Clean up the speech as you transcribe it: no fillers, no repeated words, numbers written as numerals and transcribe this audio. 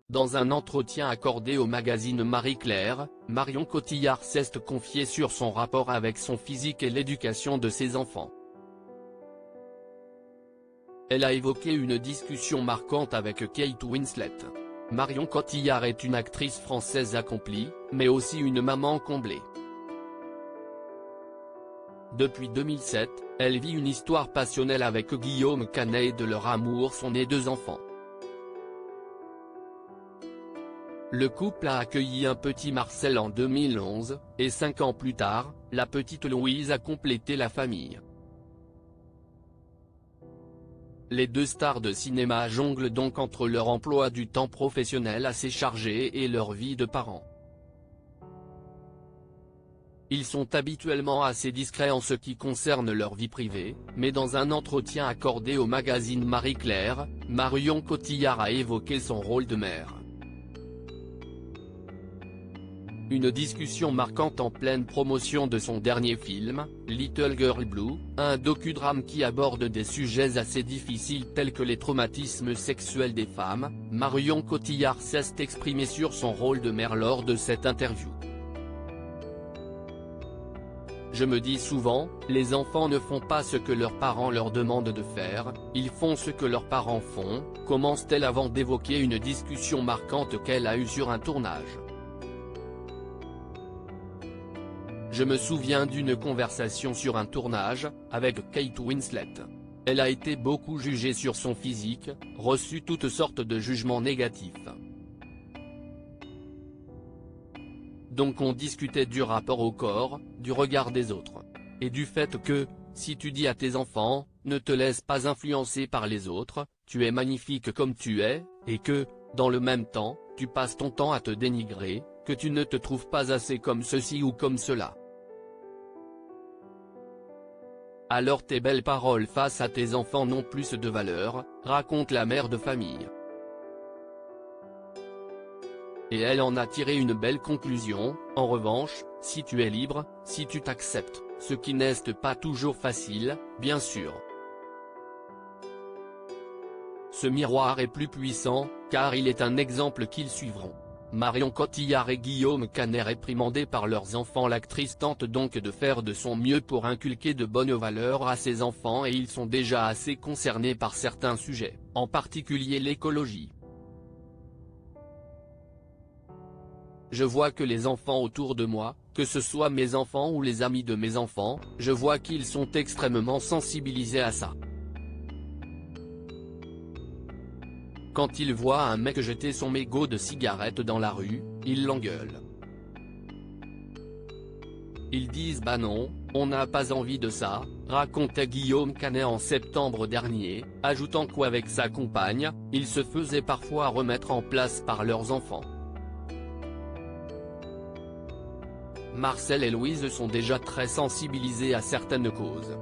Dans un entretien accordé au magazine Marie-Claire, Marion Cotillard s'est confiée sur son rapport avec son physique et l'éducation de ses enfants. Elle a évoqué une discussion marquante avec Kate Winslet. Marion Cotillard est une actrice française accomplie, mais aussi une maman comblée. Depuis 2007, elle vit une histoire passionnelle avec Guillaume Canet et de leur amour sont nés 2 enfants. Le couple a accueilli un petit Marcel en 2011, et 5 ans plus tard, la petite Louise a complété la famille. Les 2 stars de cinéma jonglent donc entre leur emploi du temps professionnel assez chargé et leur vie de parents. Ils sont habituellement assez discrets en ce qui concerne leur vie privée, mais dans un entretien accordé au magazine Marie-Claire, Marion Cotillard a évoqué son rôle de mère. Une discussion marquante en pleine promotion de son dernier film, Little Girl Blue, un docudrame qui aborde des sujets assez difficiles tels que les traumatismes sexuels des femmes. Marion Cotillard s'est exprimée sur son rôle de mère lors de cette interview. Je me dis souvent, les enfants ne font pas ce que leurs parents leur demandent de faire, ils font ce que leurs parents font, commence-t-elle avant d'évoquer une discussion marquante qu'elle a eue sur un tournage. Je me souviens d'une conversation sur un tournage, avec Kate Winslet. Elle a été beaucoup jugée sur son physique, reçu toutes sortes de jugements négatifs. Donc on discutait du rapport au corps, du regard des autres. Et du fait que, si tu dis à tes enfants, ne te laisse pas influencer par les autres, tu es magnifique comme tu es, et que, dans le même temps, tu passes ton temps à te dénigrer, que tu ne te trouves pas assez comme ceci ou comme cela. Alors tes belles paroles face à tes enfants n'ont plus de valeur, raconte la mère de famille. Et elle en a tiré une belle conclusion, en revanche, si tu es libre, si tu t'acceptes, ce qui n'est pas toujours facile, bien sûr. Ce miroir est plus puissant, car il est un exemple qu'ils suivront. Marion Cotillard et Guillaume Canet réprimandés par leurs enfants. L'actrice tente donc de faire de son mieux pour inculquer de bonnes valeurs à ses enfants et ils sont déjà assez concernés par certains sujets, en particulier l'écologie. Je vois que les enfants autour de moi, que ce soit mes enfants ou les amis de mes enfants, je vois qu'ils sont extrêmement sensibilisés à ça. Quand ils voient un mec jeter son mégot de cigarette dans la rue, ils l'engueulent. Ils disent bah non, on n'a pas envie de ça, racontait Guillaume Canet en septembre dernier, ajoutant qu'avec sa compagne, ils se faisaient parfois remettre en place par leurs enfants. Marcel et Louise sont déjà très sensibilisés à certaines causes.